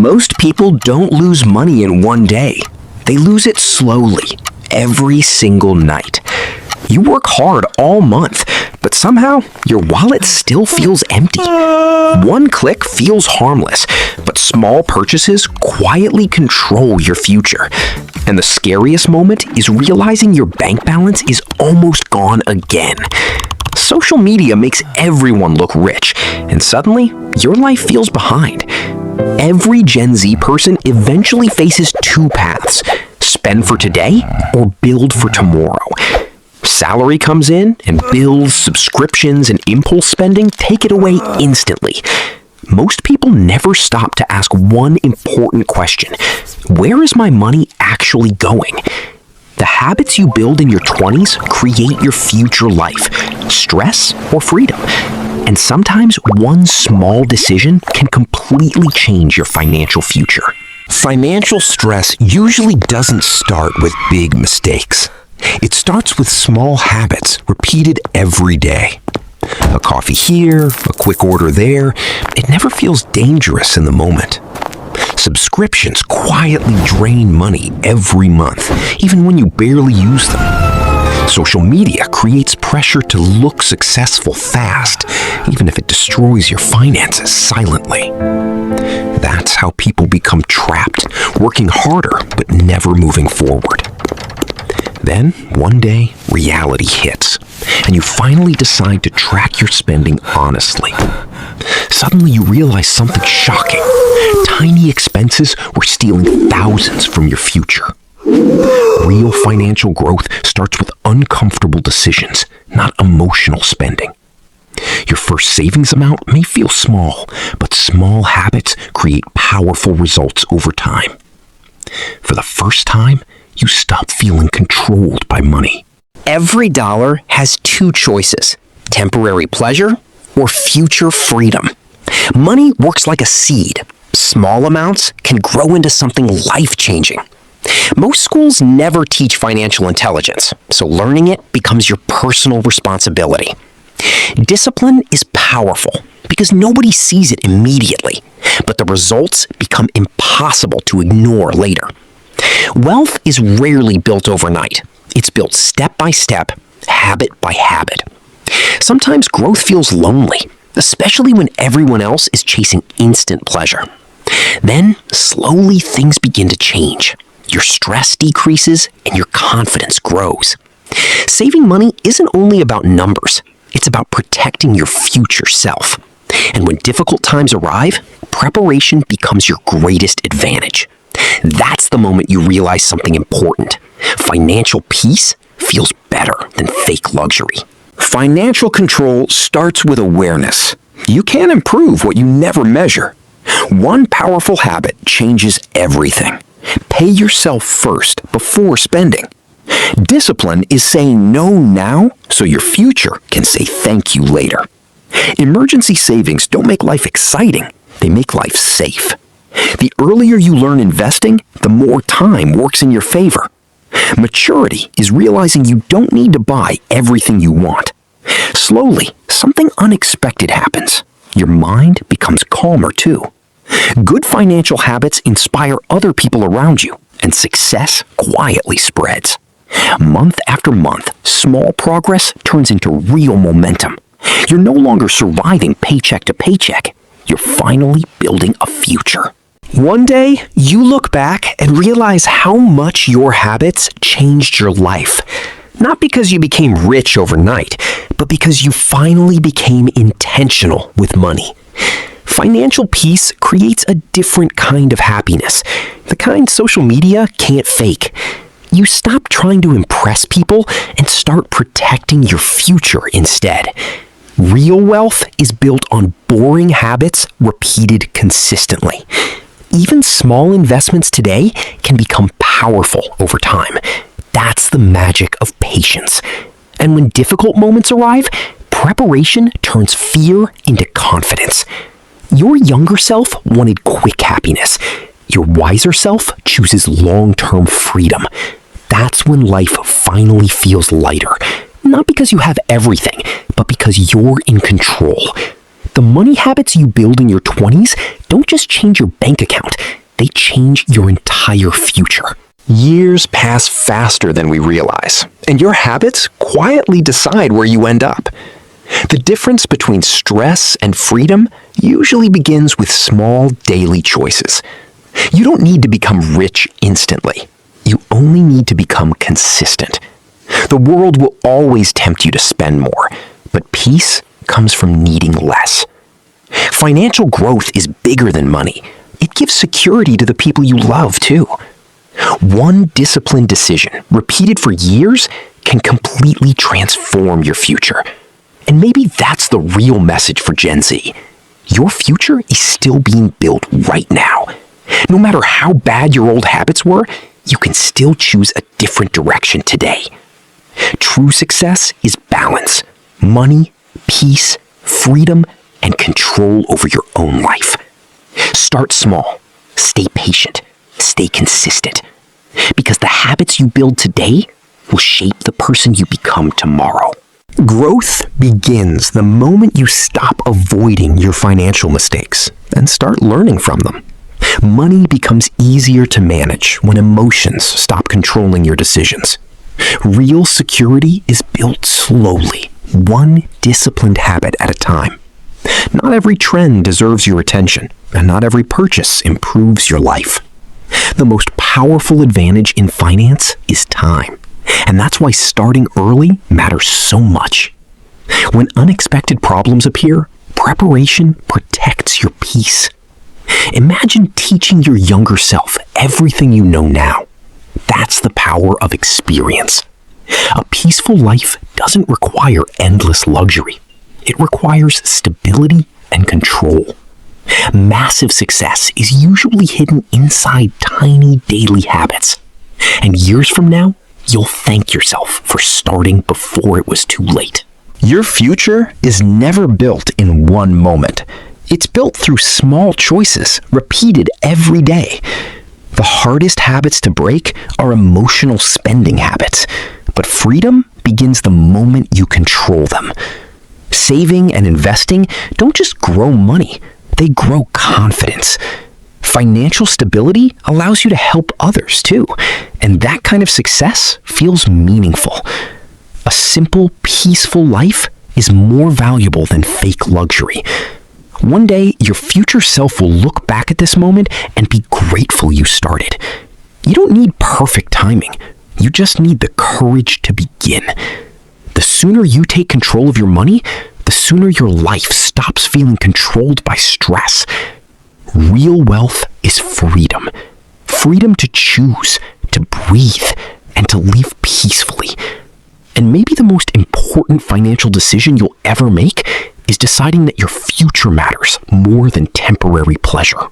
Most people don't lose money in one day. They lose it slowly, every single night. You work hard all month, but somehow your wallet still feels empty. One click feels harmless, but small purchases quietly control your future. And the scariest moment is realizing your bank balance is almost gone again. Social media makes everyone look rich, and suddenly your life feels behind. Every Gen Z person eventually faces two paths: spend for today or build for tomorrow. Salary comes in, and bills, subscriptions, and impulse spending take it away instantly. Most people never stop to ask one important question: where is my money actually going? The habits you build in your 20s create your future life, stress or freedom. And sometimes one small decision can completely change your financial future. Financial stress usually doesn't start with big mistakes. It starts with small habits repeated every day. A coffee here, a quick order there. It never feels dangerous in the moment. Subscriptions quietly drain money every month, even when you barely use them. Social media creates pressure to look successful fast, even if it destroys your finances silently. That's how people become trapped, working harder but never moving forward. Then, one day, reality hits, and you finally decide to track your spending honestly. Suddenly you realize something shocking. Tiny expenses were stealing thousands from your future. Real financial growth starts with uncomfortable decisions, not emotional spending. Your first savings amount may feel small, but small habits create powerful results over time. For the first time, you stop feeling controlled by money. Every dollar has two choices: temporary pleasure or future freedom. Money works like a seed. Small amounts can grow into something life-changing. Most schools never teach financial intelligence, so learning it becomes your personal responsibility. Discipline is powerful because nobody sees it immediately, but the results become impossible to ignore later. Wealth is rarely built overnight. It's built step by step, habit by habit. Sometimes growth feels lonely, especially when everyone else is chasing instant pleasure. Then, slowly things begin to change. Your stress decreases and your confidence grows. Saving money isn't only about numbers. It's about protecting your future self. And when difficult times arrive, preparation becomes your greatest advantage. That's the moment you realize something important. Financial peace feels better than fake luxury. Financial control starts with awareness. You can't improve what you never measure. One powerful habit changes everything. Pay yourself first before spending. Discipline is saying no now so your future can say thank you later. Emergency savings don't make life exciting. They make life safe. The earlier you learn investing, the more time works in your favor. Maturity is realizing you don't need to buy everything you want. Slowly, something unexpected happens. Your mind becomes calmer too. Good financial habits inspire other people around you, and success quietly spreads. Month after month, small progress turns into real momentum. You're no longer surviving paycheck to paycheck. You're finally building a future. One day, you look back and realize how much your habits changed your life. Not because you became rich overnight, but because you finally became intentional with money. Financial peace creates a different kind of happiness, the kind social media can't fake. You stop trying to impress people and start protecting your future instead. Real wealth is built on boring habits repeated consistently. Even small investments today can become powerful over time. That's the magic of patience. And when difficult moments arrive, preparation turns fear into confidence. Your younger self wanted quick happiness. Your wiser self chooses long-term freedom. That's when life finally feels lighter. Not because you have everything, but because you're in control. The money habits you build in your 20s don't just change your bank account, they change your entire future. Years pass faster than we realize, and your habits quietly decide where you end up. The difference between stress and freedom usually begins with small daily choices. You don't need to become rich instantly. You only need to become consistent. The world will always tempt you to spend more, but peace comes from needing less. Financial growth is bigger than money. It gives security to the people you love, too. One disciplined decision, repeated for years, can completely transform your future. And maybe that's the real message for Gen Z. Your future is still being built right now. No matter how bad your old habits were, you can still choose a different direction today. True success is balance, money, peace, freedom, and control over your own life. Start small, stay patient, stay consistent. Because the habits you build today will shape the person you become tomorrow. Growth begins the moment you stop avoiding your financial mistakes and start learning from them. Money becomes easier to manage when emotions stop controlling your decisions. Real security is built slowly, one disciplined habit at a time. Not every trend deserves your attention, and not every purchase improves your life. The most powerful advantage in finance is time, and that's why starting early matters so much. When unexpected problems appear, preparation protects your peace. Imagine teaching your younger self everything you know now. That's the power of experience. A peaceful life doesn't require endless luxury. It requires stability and control. Massive success is usually hidden inside tiny daily habits. And years from now, you'll thank yourself for starting before it was too late. Your future is never built in one moment. It's built through small choices repeated every day. The hardest habits to break are emotional spending habits, but freedom begins the moment you control them. Saving and investing don't just grow money, they grow confidence. Financial stability allows you to help others too, and that kind of success feels meaningful. A simple, peaceful life is more valuable than fake luxury. One day, your future self will look back at this moment and be grateful you started. You don't need perfect timing. You just need the courage to begin. The sooner you take control of your money, the sooner your life stops feeling controlled by stress. Real wealth is freedom. Freedom to choose, to breathe, and to live peacefully. And maybe the most important financial decision you'll ever make is deciding that your future matters more than temporary pleasure.